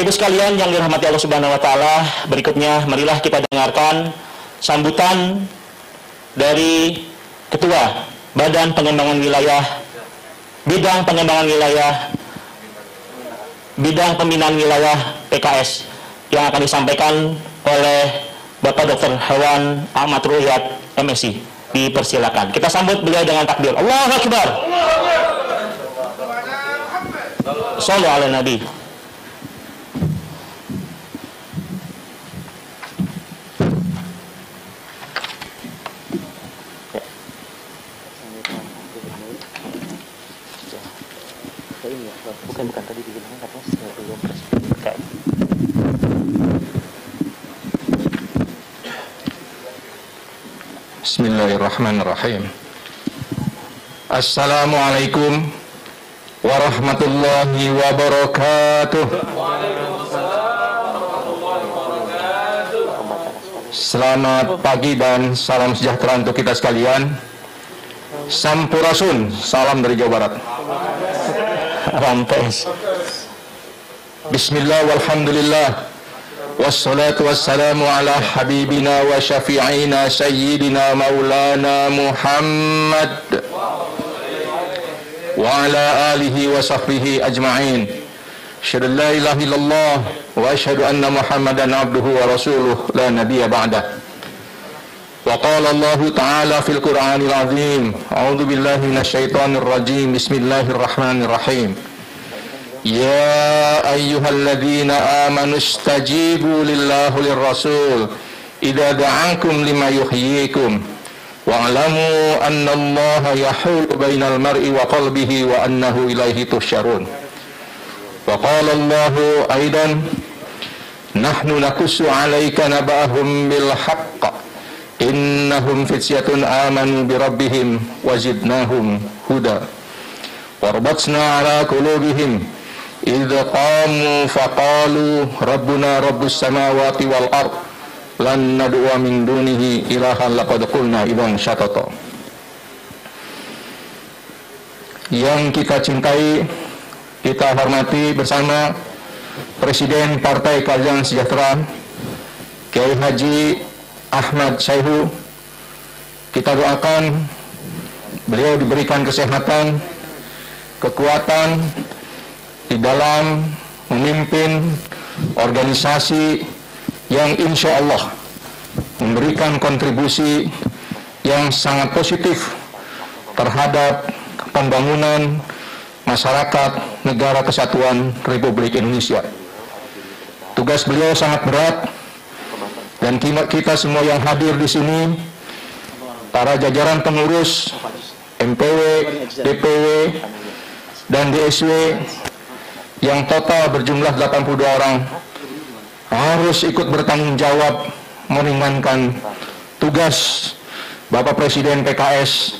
Ibu sekalian yang dirahmati Allah Subhanahu wa taala, berikutnya marilah kita dengarkan sambutan dari Ketua Badan Pengembangan Wilayah, Bidang Pengembangan Wilayah, Bidang Pembinaan Wilayah PKS yang akan disampaikan oleh Bapak Dr. Hewan Ahmad Ruhyat MSI. Dipersilakan. Kita sambut beliau dengan takbir. Allahu Akbar. Shallu ala Nabi. Bukan tadi dibilang katanya belum presiden. Bismillahirrahmanirrahim. Assalamualaikum warahmatullahi wabarakatuh. Selamat pagi dan salam sejahtera untuk kita sekalian. Sampurasun, salam dari Jawa Barat. Rampes. Bismillah walhamdulillah. Wassalatu wassalamu ala habibina wa syafi'ina sayyidina maulana Muhammad wa ala alihi wa sahbihi ajma'in. Asyhadu an la ilaha illallah wa asyhadu anna Muhammadan abduhu wa rasuluh la nabiyya ba'dah. Wa qala Allah ta'ala fil Qur'anil azim. A'udzu billahi minasyaitonir rajim. Bismillahirrahmanirrahim. Ya ayyuhalladzina amanu istajibu lillahi lirrasul idza da'akum lima yuhyikum wa'lamu anna Allaha yahulu bainal mar'i wa qalbihi wa annahu ilaihi tusyarun. Wa qala Allahu aidan nahnu nakussu 'alaika naba'ahum bil haqq innahum fityatun amanu bi rabbihim wa zidnahum huda warbatna 'ala qulubihim idh qamu faqalu rabbuna rabbus samawati wal ard lan nad'u min dunihi ilahan laqad qulna idzan syatata. Yang kita cintai, kita hormati bersama Presiden Partai Keadilan Sejahtera Kiai Haji Ahmad Syaihu. Kita doakan beliau diberikan kesehatan, kekuatan di dalam memimpin organisasi yang insya Allah memberikan kontribusi yang sangat positif terhadap pembangunan masyarakat negara kesatuan Republik Indonesia. Tugas beliau sangat berat dan kita semua yang hadir di sini, para jajaran pengurus MPW, DPW, dan DSW yang total berjumlah 82 orang harus ikut bertanggung jawab meringankan tugas Bapak Presiden PKS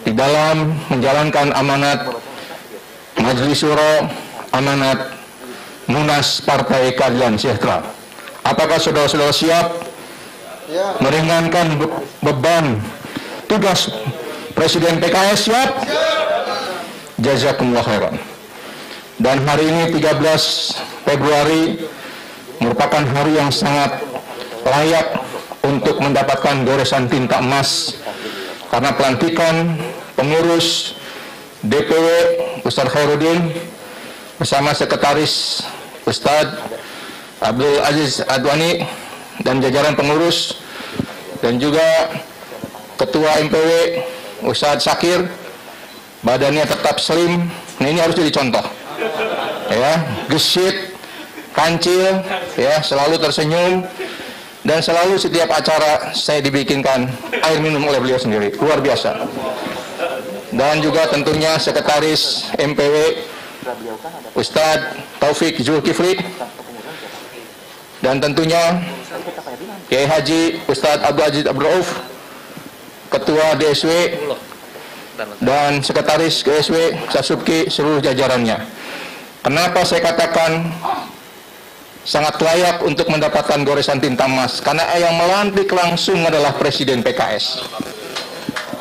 di dalam menjalankan amanat Majelis Syuro, amanat Munas Partai Keadilan Sejahtera. Apakah saudara-saudara siap meringankan beban tugas Presiden PKS? Siap? Jazakumullah khairan. Dan hari ini 13 Februari merupakan hari yang sangat layak untuk mendapatkan goresan tinta emas karena pelantikan pengurus DPW Ustadz Khairuddin bersama sekretaris Ustadz Abdul Aziz Adwani dan jajaran pengurus dan juga Ketua MPW Ustadz Syakir. Badannya tetap slim. Nah, ini harus jadi contoh. Ya, gesit, kancil, ya, selalu tersenyum dan selalu setiap acara saya dibikinkan air minum oleh beliau sendiri. Luar biasa. Dan juga tentunya sekretaris MPW Ustadz Taufik Zulkifli dan tentunya Kiai Haji Ustadz Abdul Aziz Abdul Rauf, Ketua DSW dan sekretaris DSW Sasubki seluruh jajarannya. Kenapa saya katakan sangat layak untuk mendapatkan goresan tinta emas? Karena yang melantik langsung adalah Presiden PKS.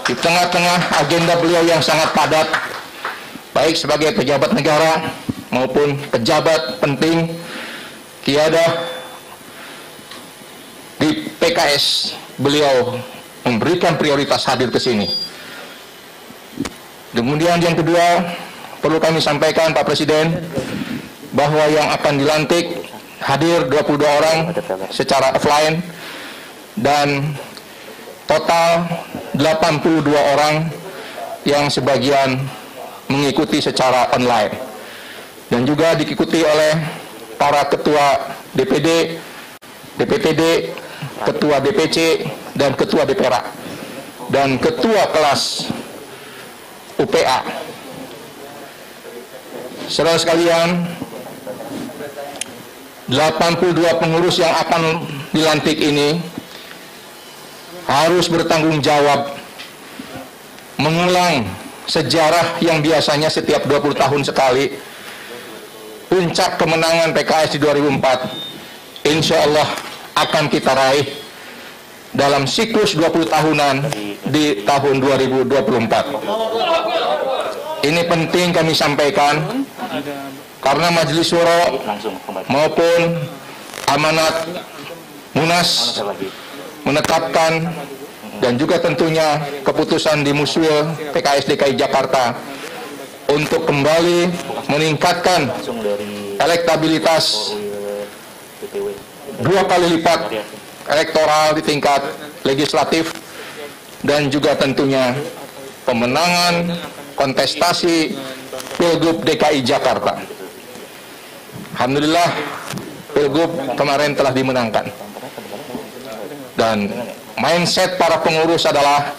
Di tengah-tengah agenda beliau yang sangat padat, baik sebagai pejabat negara maupun pejabat penting Kiadah di PKS, beliau memberikan prioritas hadir ke sini. Kemudian yang kedua, perlu kami sampaikan Pak Presiden, bahwa yang akan dilantik hadir 22 orang secara offline dan total 82 orang yang sebagian mengikuti secara online, dan juga diikuti oleh para ketua DPD, DPTD, ketua DPC, dan ketua DPRA, dan ketua kelas UPA. Saudara sekalian, 82 pengurus yang akan dilantik ini harus bertanggung jawab mengulang sejarah yang biasanya setiap 20 tahun sekali. Puncak kemenangan PKS di 2004 insya Allah akan kita raih dalam siklus 20 tahunan di tahun 2024. Ini penting kami sampaikan karena Majelis Syuro maupun amanat Munas menetapkan, dan juga tentunya keputusan di Muswil PKS DKI Jakarta untuk kembali meningkatkan elektabilitas 2 kali lipat elektoral di tingkat legislatif, dan juga tentunya pemenangan kontestasi Pilgub DKI Jakarta. Alhamdulillah Pilgub kemarin telah dimenangkan, dan mindset para pengurus adalah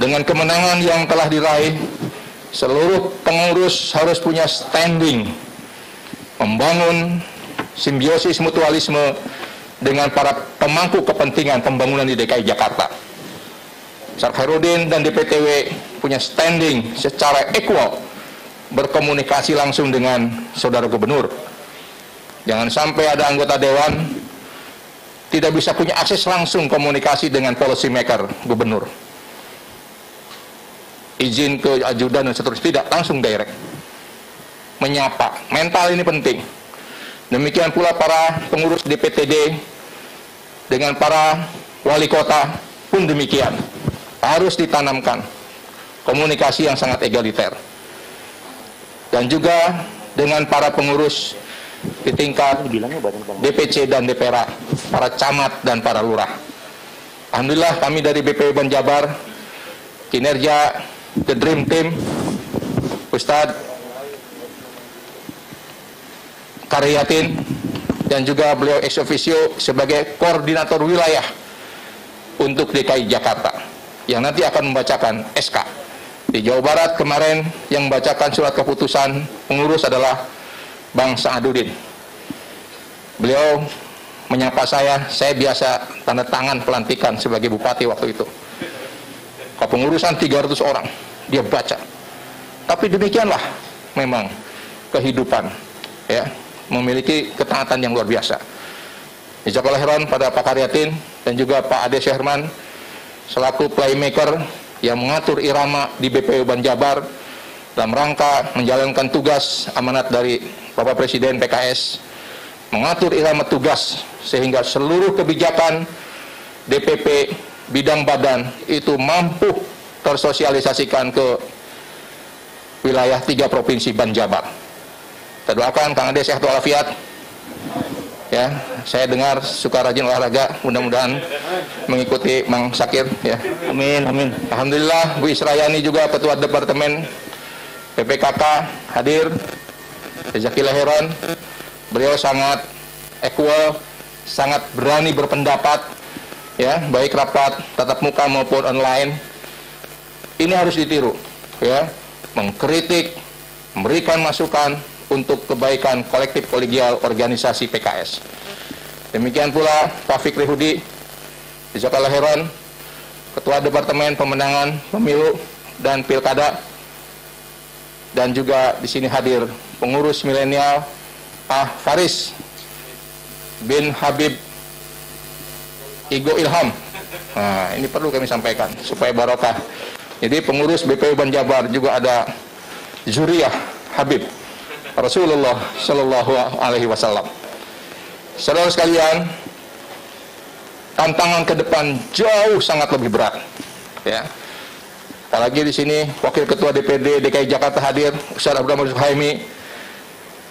dengan kemenangan yang telah diraih, seluruh pengurus harus punya standing membangun simbiosis mutualisme dengan para pemangku kepentingan pembangunan di DKI Jakarta. Syarif Khairuddin dan DPTW punya standing secara equal berkomunikasi langsung dengan saudara gubernur. Jangan sampai ada anggota dewan tidak bisa punya akses langsung komunikasi dengan policy maker gubernur. Izin ke ajudan dan seterusnya, tidak, langsung direct. Menyapa, mental ini penting. Demikian pula para pengurus DPTD dengan para wali kota pun demikian. Harus ditanamkan komunikasi yang sangat egaliter. Dan juga dengan para pengurus di tingkat DPC dan DPRA, para camat dan para lurah. Alhamdulillah kami dari BPW Banjabar, kinerja The Dream Team, Ustadz Karyatin, dan juga beliau ex officio sebagai koordinator wilayah untuk DKI Jakarta, yang nanti akan membacakan SK. Di Jawa Barat kemarin yang membacakan surat keputusan pengurus adalah Bang Sa'aduddin. Beliau menyapa saya biasa tanda tangan pelantikan sebagai bupati waktu itu. Kepengurusan 300 orang, dia baca. Tapi demikianlah memang kehidupan, ya, memiliki ketaatan yang luar biasa. Jazakallahu khairan pada Pak Karyatin dan juga Pak Ade Syahirman selaku playmaker yang mengatur irama di BPW Banjabar dalam rangka menjalankan tugas amanat dari Bapak Presiden PKS, mengatur irama tugas sehingga seluruh kebijakan DPP bidang badan itu mampu tersosialisasikan ke wilayah 3 provinsi Banjabar. Kita doakan Kang Ade sehat walafiat. Ya, saya dengar suka rajin olahraga, mudah-mudahan mengikuti Mang Sakir, ya. Amin, amin. Alhamdulillah Bu Israyani juga ketua departemen PPKK hadir. Jazakallahu khairan. Beliau sangat equal, sangat berani berpendapat, ya, baik rapat tatap muka maupun online. Ini harus ditiru, ya, mengkritik, memberikan masukan untuk kebaikan kolektif kolegial organisasi PKS. Demikian pula Pak Fikri Hudi, jazakallahu khairan, ketua departemen pemenangan pemilu dan pilkada, dan juga di sini hadir pengurus milenial Pak Faris bin Habib Igo Ilham. Nah, ini perlu kami sampaikan supaya barokah. Jadi pengurus BPW Banjabar juga ada Zuriyah Habib Rasulullah Shallallahu Alaihi Wasallam. Saudara sekalian, tantangan ke depan jauh sangat lebih berat. Ya. Apalagi di sini Wakil Ketua DPD DKI Jakarta hadir, Ustaz Abdurrahman Suhaimi,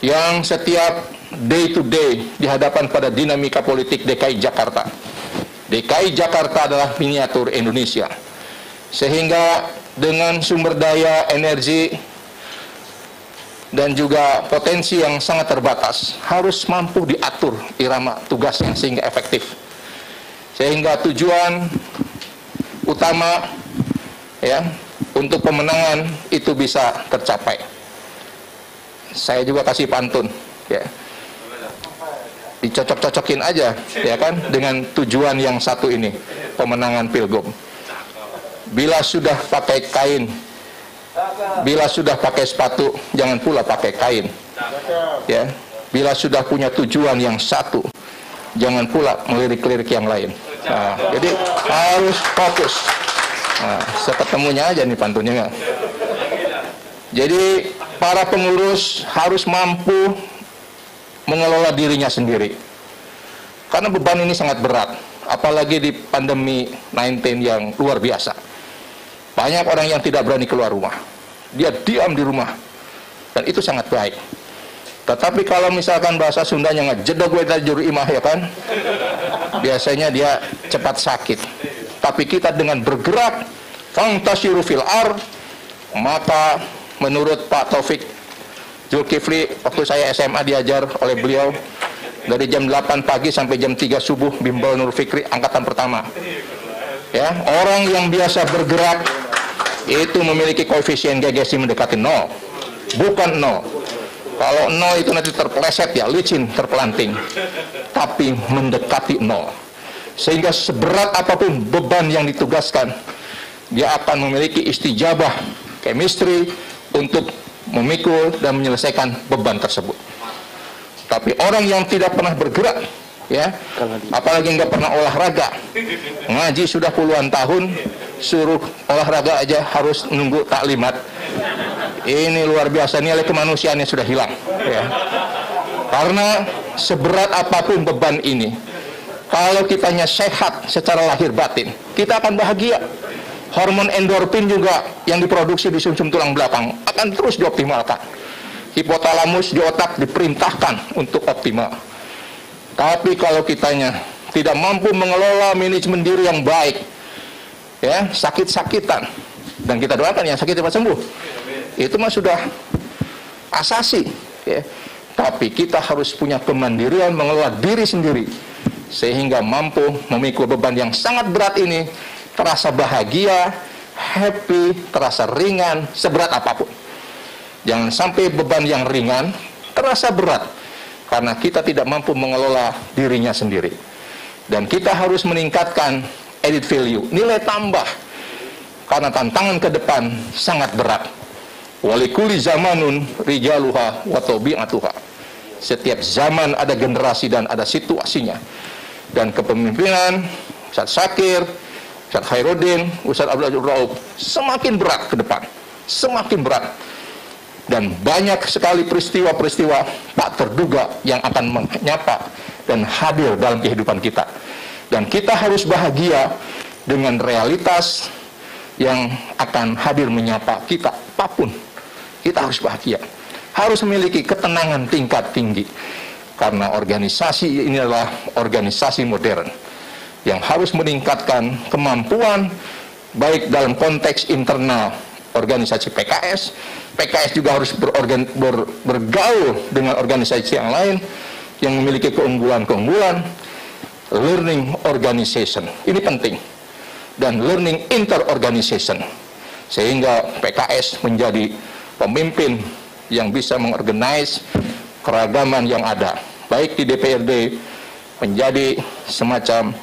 yang setiap day to day di hadapan pada dinamika politik DKI Jakarta. DKI Jakarta adalah miniatur Indonesia. Sehingga dengan sumber daya, energi, dan juga potensi yang sangat terbatas, harus mampu diatur irama tugasnya sehingga efektif. Sehingga tujuan utama ya untuk pemenangan itu bisa tercapai. Saya juga kasih pantun ya. Dicocok-cocokin aja ya kan dengan tujuan yang satu ini, pemenangan Pilgub. Bila sudah pakai kain, bila sudah pakai sepatu, jangan pula pakai kain. Ya, bila sudah punya tujuan yang satu, jangan pula melirik-lirik yang lain. Nah, jadi harus fokus. Nah, seketemunya aja nih pantunnya. Jadi para pengurus harus mampu mengelola dirinya sendiri. Karena beban ini sangat berat, apalagi di pandemi 19 yang luar biasa. Banyak orang yang tidak berani keluar rumah. Dia diam di rumah. Dan itu sangat baik. Tetapi kalau misalkan bahasa Sundanya ngejedok gue dari juru imah ya kan, biasanya dia cepat sakit. Tapi kita dengan bergerak fantasiru fil ar, maka menurut Pak Taufik Zulkifli, waktu saya SMA diajar oleh beliau, dari jam 8 pagi sampai jam 3 subuh, bimbel Nur Fikri, angkatan pertama. Ya, orang yang biasa bergerak itu memiliki koefisien gegesi mendekati 0, bukan 0. Kalau 0 itu nanti terpeleset ya, licin, terpelanting, tapi mendekati 0. Sehingga seberat apapun beban yang ditugaskan, dia akan memiliki istijabah, chemistry untuk memikul dan menyelesaikan beban tersebut. Tapi orang yang tidak pernah bergerak, ya, apalagi nggak pernah olahraga, ngaji sudah puluhan tahun, suruh olahraga aja harus nunggu taklimat. Ini luar biasa, nilai kemanusiaannya sudah hilang. Ya. Karena seberat apapun beban ini, kalau kitanya sehat secara lahir batin, kita akan bahagia. Hormon endorfin juga yang diproduksi di sumsum tulang belakang akan terus dioptimalkan. Hipotalamus di otak diperintahkan untuk optimal. Tapi kalau kitanya tidak mampu mengelola manajemen diri yang baik, ya, sakit-sakitan, dan kita doakan yang sakit cepat sembuh, itu mah sudah asasi, ya. Tapi kita harus punya kemandirian mengelola diri sendiri, sehingga mampu memikul beban yang sangat berat ini, terasa bahagia, happy, terasa ringan, seberat apapun. Jangan sampai beban yang ringan terasa berat, karena kita tidak mampu mengelola dirinya sendiri. Dan kita harus meningkatkan added value, nilai tambah, karena tantangan ke depan sangat berat. Walikuli zamanun rijaluha wa tabi'atuha. Setiap zaman ada generasi dan ada situasinya. Dan kepemimpinan Ustaz Syakir, Ustaz Khairuddin, Ustaz Abdul Rauf semakin berat ke depan, semakin berat. Dan banyak sekali peristiwa-peristiwa tak terduga yang akan menyapa dan hadir dalam kehidupan kita. Dan kita harus bahagia dengan realitas yang akan hadir menyapa kita apapun. Kita harus bahagia, harus memiliki ketenangan tingkat tinggi, karena organisasi ini adalah organisasi modern yang harus meningkatkan kemampuan baik dalam konteks internal organisasi PKS. PKS juga harus bergaul dengan organisasi yang lain yang memiliki keunggulan-keunggulan. Learning organization ini penting, dan learning inter-organization, sehingga PKS menjadi pemimpin yang bisa mengorganize keragaman yang ada, baik di DPRD menjadi semacam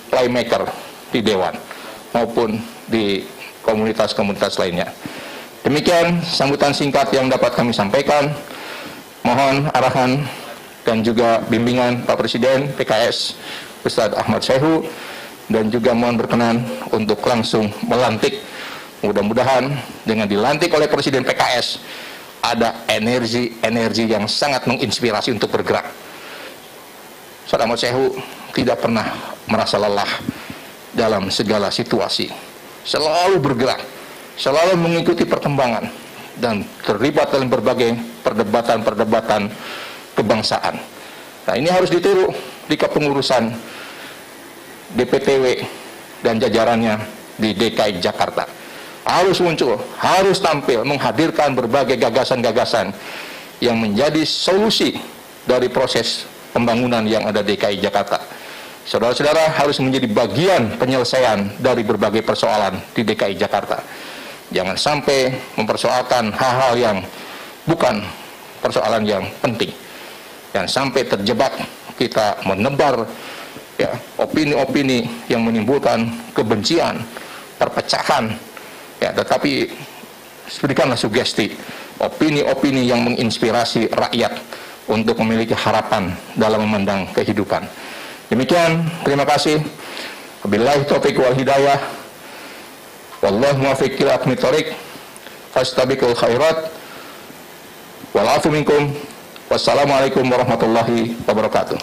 playmaker di Dewan maupun di komunitas-komunitas lainnya. Demikian sambutan singkat yang dapat kami sampaikan. Mohon arahan dan juga bimbingan Pak Presiden PKS Ustadz Ahmad Syaihu, dan juga mohon berkenan untuk langsung melantik. Mudah-mudahan dengan dilantik oleh Presiden PKS ada energi yang sangat menginspirasi untuk bergerak. Ustaz Ahmad Sehu tidak pernah merasa lelah dalam segala situasi. Selalu bergerak, selalu mengikuti perkembangan, dan terlibat dalam berbagai perdebatan-perdebatan kebangsaan. Nah, ini harus ditiru di kepengurusan DPTW dan jajarannya di DKI Jakarta. Harus muncul, harus tampil, menghadirkan berbagai gagasan-gagasan yang menjadi solusi dari proses pembangunan yang ada di DKI Jakarta. Saudara-saudara harus menjadi bagian penyelesaian dari berbagai persoalan di DKI Jakarta. Jangan sampai mempersoalkan hal-hal yang bukan persoalan yang penting. Jangan sampai terjebak kita menebar ya, opini-opini yang menimbulkan kebencian, perpecahan, ya, tetapi berikanlah sugesti, opini-opini yang menginspirasi rakyat untuk memiliki harapan dalam memandang kehidupan. Demikian, terima kasih. Wabillahi taufiq wal hidayah. Wallahu muwaffiq ila aqwamit thoriq. Fastabiqul khairat. Wal afu minkum. Wassalamualaikum warahmatullahi wabarakatuh.